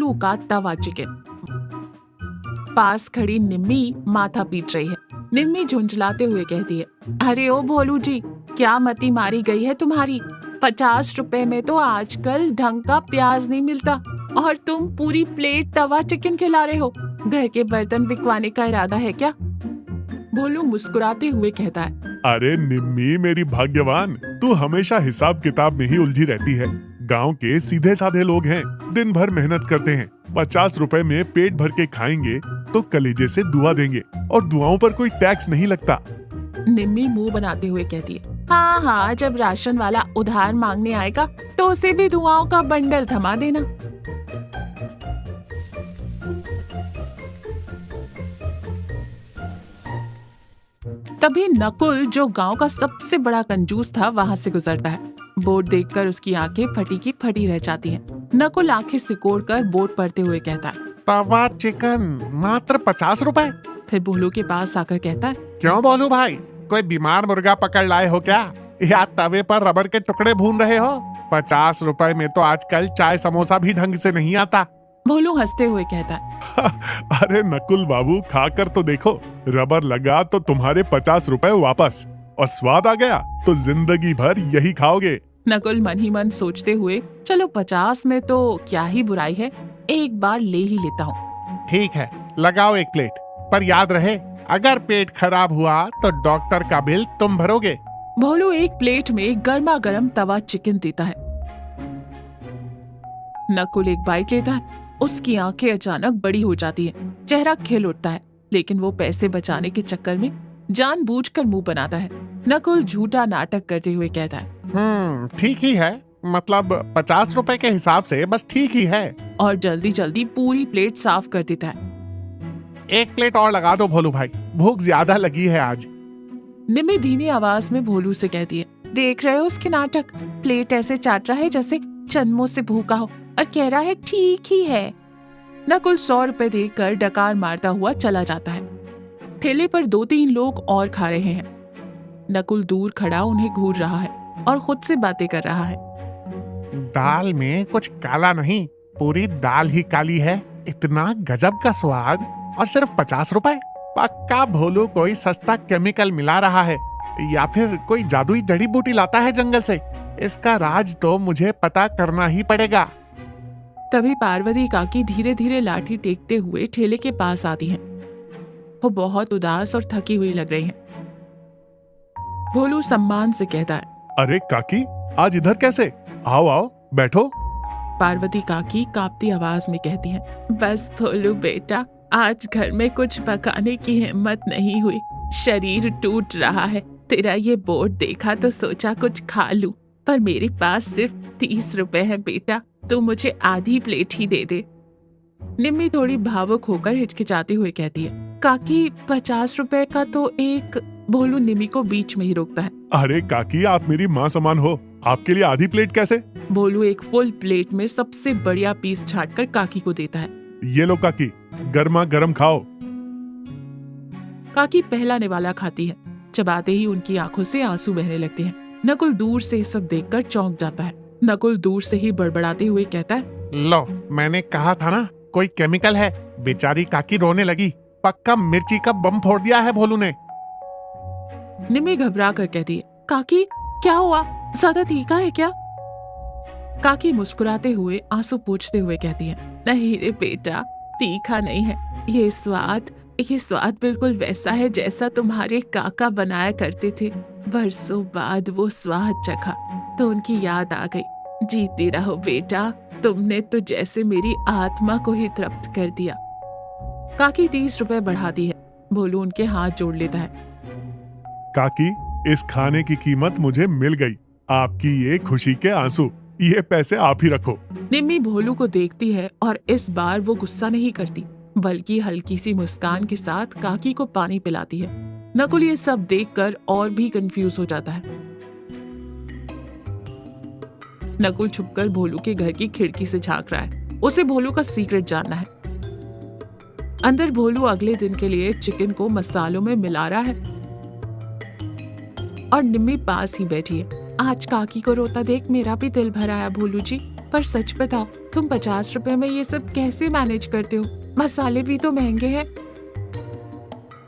भोलू का तवा चिकन। पास खड़ी निम्मी माथा पीट रही है। निम्मी झुंझलाते हुए कहती है, अरे ओ भोलू जी, क्या मती मारी गई है तुम्हारी? 50 रुपए में तो आजकल ढंग का प्याज नहीं मिलता और तुम पूरी प्लेट तवा चिकन खिला रहे हो। घर के बर्तन बिकवाने का इरादा है क्या? भोलू मुस्कुराते हुए कहता है, अरे निम्मी मेरी भाग्यवान, तू हमेशा हिसाब किताब में ही उलझी रहती है। गांव के सीधे साधे लोग हैं, दिन भर मेहनत करते हैं। 50 रुपए में पेट भर के खाएंगे तो कलेजे से दुआ देंगे और दुआओं पर कोई टैक्स नहीं लगता। निम्मी मुंह बनाते हुए कहती है, हाँ हाँ, जब राशन वाला उधार मांगने आएगा तो उसे भी दुआओं का बंडल थमा देना। तभी नकुल, जो गांव का सबसे बड़ा कंजूस था, वहां से गुजरता है। बोर्ड देखकर उसकी आंखें फटी की फटी रह जाती हैं। नकुल आंखें सिकोड़कर बोर्ड पढ़ते हुए कहता है, तवा चिकन मात्र 50 रुपए। फिर भोलू के पास आकर कहता है, क्यों बोलू भाई, कोई बीमार मुर्गा पकड़ लाए हो क्या, या तवे पर रबड़ के टुकड़े भून रहे हो? 50 रुपए में तो आजकल चाय समोसा भी ढंग से नहीं आता। भोलू हंसते हुए कहता है, अरे नकुल बाबू, खाकर तो देखो, रबर लगा तो तुम्हारे 50 रुपए वापस, और स्वाद आ गया तो जिंदगी भर यही खाओगे। नकुल मन ही मन सोचते हुए, चलो 50 में तो क्या ही बुराई है, एक बार ले ही लेता हूँ। ठीक है, लगाओ एक प्लेट, पर याद रहे अगर पेट खराब हुआ तो डॉक्टर का बिल तुम भरोगे। भोलू एक प्लेट में गर्मा गर्म तवा चिकन देता है। नकुल एक बाइट लेता है। उसकी आंखें अचानक बड़ी हो जाती हैं, चेहरा खिल उठता है, लेकिन वो पैसे बचाने के चक्कर में जानबूझकर मुंह बनाता है। नकुल झूठा नाटक करते हुए कहता है, ठीक ही है, मतलब 50 रुपए के हिसाब से बस ठीक ही है। और जल्दी जल्दी पूरी प्लेट साफ कर देता है। एक प्लेट और लगा दो भोलू भाई, भूख ज्यादा लगी है आज। निम्मी धीमी आवाज में भोलू से कहती है, देख रहे हो उसके नाटक, प्लेट ऐसे चाट रहा है जैसे जन्मों से भूखा हो और कह रहा है ठीक ही है। नकुल 100 रुपए देकर डकार मारता हुआ चला जाता है। ठेले पर 2-3 लोग और खा रहे हैं। नकुल दूर खड़ा उन्हें घूर रहा है और खुद से बातें कर रहा है। दाल में कुछ काला नहीं, पूरी दाल ही काली है। इतना गजब का स्वाद और सिर्फ 50 रुपए। पक्का भोलू कोई सस्ता केमिकल मिला रहा है या फिर कोई जादुई जड़ी बूटी लाता है जंगल से। इसका राज तो मुझे पता करना ही पड़ेगा। तभी पार्वती काकी धीरे धीरे लाठी टेकते हुए ठेले के पास आती हैं। वो बहुत उदास और थकी हुई लग रही हैं। भोलू सम्मान से कहता है, अरे काकी, आज इधर कैसे? आओ आओ बैठो। पार्वती काकी कांपती आवाज में कहती हैं, बस भोलू बेटा, आज घर में कुछ पकाने की हिम्मत नहीं हुई, शरीर टूट रहा है। तेरा ये बोर्ड देखा तो सोचा कुछ खा लूं, पर मेरे पास सिर्फ 30 रुपए है बेटा, तू मुझे आधी प्लेट ही दे दे। निम्मी थोड़ी भावुक होकर हिचकिचाती हुए कहती है, काकी 50 रुपए का तो एक। भोलू निम्मी को बीच में ही रोकता है। अरे काकी, आप मेरी माँ समान हो, आपके लिए आधी प्लेट कैसे? भोलू एक फुल प्लेट में सबसे बढ़िया पीस छांटकर काकी को देता है। ये लो काकी, गर्मा गर्म खाओ। काकी पहला निवाला खाती है। चबाते ही उनकी आंखों से आंसू बहने लगते हैं। नकुल दूर से सब देखकर चौंक जाता है। नकुल दूर से ही बड़बड़ाते हुए कहता है, लो, मैंने कहा था ना कोई केमिकल है। बेचारी काकी रोने लगी। पक्का मिर्ची का बम फोड़ दिया है भोलू ने। निम्मी घबरा कर कहती है, काकी क्या हुआ, ज्यादा तीखा है क्या? काकी मुस्कुराते हुए आंसू पोंछते हुए कहती है, नहीं रे बेटा, तीखा नहीं है। ये स्वाद बिल्कुल वैसा है जैसा तुम्हारे काका बनाया करते थे। बरसों बाद वो स्वाद चखा तो उनकी याद आ गई। जीती रहो बेटा, तुमने तो जैसे मेरी आत्मा को ही तृप्त कर दिया। काकी 30 रुपए बढ़ाती है। भोलू उनके हाथ जोड़ लेता है। काकी, इस खाने की कीमत मुझे मिल गई। आपकी ये खुशी के आंसू, ये पैसे आप ही रखो। निम्मी भोलू को देखती है और इस बार वो गुस्सा नहीं करती, बल्कि हल्की सी मुस्कान के साथ काकी को पानी पिलाती है। नकुल ये सब देखकर और भी कंफ्यूज हो जाता है। नकुल छुपकर भोलू के घर की खिड़की से झांक रहा है। उसे भोलू का सीक्रेट जानना है। अंदर भोलू अगले दिन के लिए चिकन को मसालों में मिला रहा है और निम्मी पास ही बैठी है। आज काकी को रोता देख मेरा भी दिल भर आया भोलू जी, पर सच बताओ, तुम 50 रुपए में ये सब कैसे मैनेज करते हो? मसाले भी तो महंगे हैं।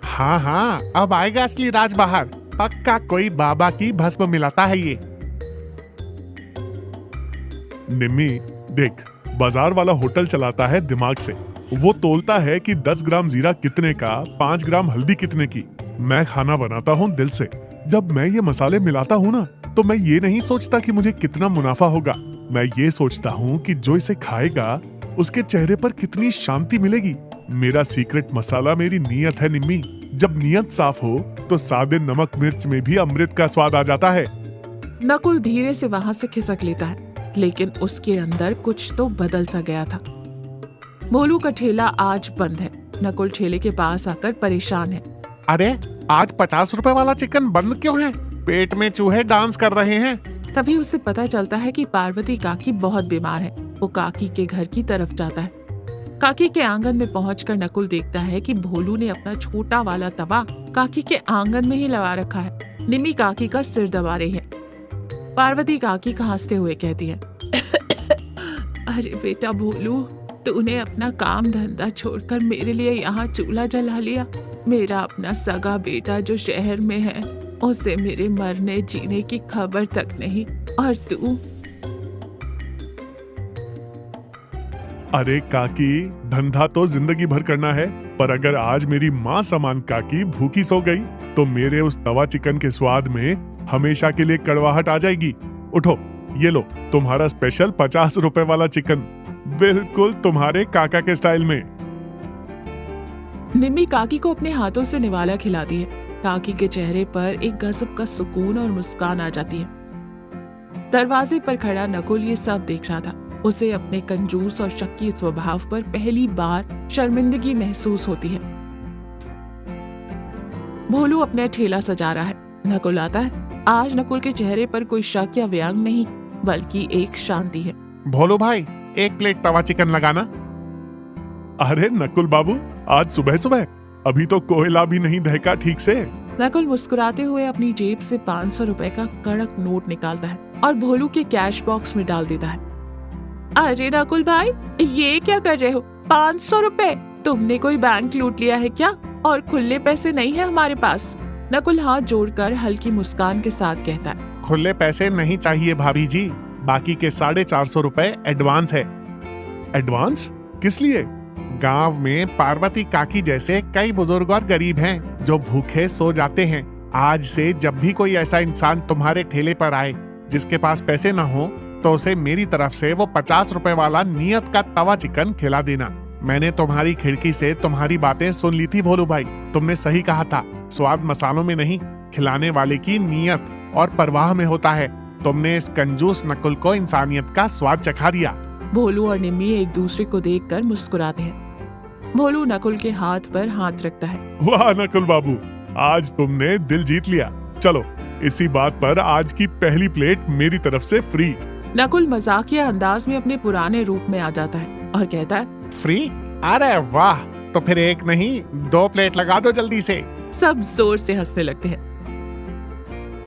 हाँ हाँ, अब आएगा असली राज बाहर। पक्का कोई बाबा की भस्म मिलाता है ये। निम्मी देख, बाजार वाला होटल चलाता है दिमाग से। वो तोलता है कि 10 ग्राम जीरा कितने का, 5 ग्राम हल्दी कितने की। मैं खाना बनाता हूँ दिल से। जब मैं ये मसाले मिलाता हूँ ना, तो मैं ये नहीं सोचता कि मुझे कितना मुनाफा होगा। मैं ये सोचता हूँ कि जो इसे खाएगा उसके चेहरे पर कितनी शांति मिलेगी। मेरा सीक्रेट मसाला मेरी नीयत है निम्मी। जब नीयत साफ हो तो सादे नमक मिर्च में भी अमृत का स्वाद आ जाता है। नकुल धीरे से वहां से खिसक लेता है, लेकिन उसके अंदर कुछ तो बदल सा गया था। भोलू का ठेला आज बंद है। नकुल ठेले के पास आकर परेशान है। अरे आज 50 रुपए वाला चिकन बंद क्यों है? पेट में चूहे डांस कर रहे हैं। तभी उसे पता चलता है कि पार्वती काकी बहुत बीमार है। वो काकी के घर की तरफ जाता है। काकी के आंगन में पहुंचकर नकुल देखता है कि भोलू ने अपना छोटा वाला तवा काकी के आंगन में ही लगा रखा है। निम्मी काकी का सिर दबा रही है। पार्वती काकी हंसते हुए कहती है, अरे बेटा भोलू, तूने अपना काम धंधा छोड़कर मेरे लिए यहाँ चूल्हा जला लिया। मेरा अपना सगा बेटा जो शहर में है, उसे मेरे मरने जीने की खबर तक नहीं, और तू। अरे काकी, धंधा तो जिंदगी भर करना है, पर अगर आज मेरी माँ समान काकी भूखी सो गई तो मेरे उस तवा चिकन के स्वाद में हमेशा के लिए कड़वाहट आ जाएगी। उठो, ये लो तुम्हारा स्पेशल 50 रुपए वाला चिकन, बिल्कुल तुम्हारे काका के स्टाइल में। निम्मी काकी को अपने हाथों से निवाला खिलाती है। काकी के चेहरे पर एक गजब का सुकून और मुस्कान आ जाती है। दरवाजे पर खड़ा नकुल ये सब देख रहा था। उसे अपने कंजूस और शक्की स्वभाव पर पहली बार शर्मिंदगी महसूस होती है। भोलू अपना ठेला सजा रहा है। नकुल आता है। आज नकुल के चेहरे पर कोई शक या व्यंग नहीं, बल्कि एक शांति है। भोलू भाई, एक प्लेट तवा चिकन लगाना। अरे नकुल बाबू, आज सुबह सुबह? अभी तो कोयला भी नहीं दहका ठीक से। नकुल मुस्कुराते हुए अपनी जेब से 500 रुपए का कड़क नोट निकालता है और भोलू के कैश बॉक्स में डाल देता है। अरे नकुल भाई, ये क्या कर रहे हो? 500 रुपए? तुमने कोई बैंक लूट लिया है क्या? और खुले पैसे नहीं है हमारे पास। नकुल हाथ जोड़कर हल्की मुस्कान के साथ कहता है, खुले पैसे नहीं चाहिए भाभी जी, बाकी के 450 रुपए एडवांस है। एडवांस? किस लिए? गांव में पार्वती काकी जैसे कई बुजुर्ग और गरीब हैं जो भूखे सो जाते हैं। आज से जब भी कोई ऐसा इंसान तुम्हारे ठेले पर आए जिसके पास पैसे ना हो, तो उसे मेरी तरफ से वो 50 रुपए वाला नियत का तवा चिकन खिला देना। मैंने तुम्हारी खिड़की से तुम्हारी बातें सुन ली थी भोलू भाई। तुमने सही कहा था, स्वाद मसालों में नहीं, खिलाने वाले की नियत और परवाह में होता है। तुमने इस कंजूस नकुल को इंसानियत का स्वाद चखा दिया। भोलू और निम्मी एक दूसरे को देखकर मुस्कुराते हैं। भोलू नकुल के हाथ पर हाथ रखता है। वाह नकुल बाबू, आज तुमने दिल जीत लिया। चलो, इसी बात पर आज की पहली प्लेट मेरी तरफ से फ्री। नकुल मजाकिया अंदाज में अपने पुराने रूप में आ जाता है और कहता है, फ्री? अरे वाह, तो फिर एक नहीं 2 प्लेट लगा दो जल्दी से। सब जोर से हंसने लगते हैं।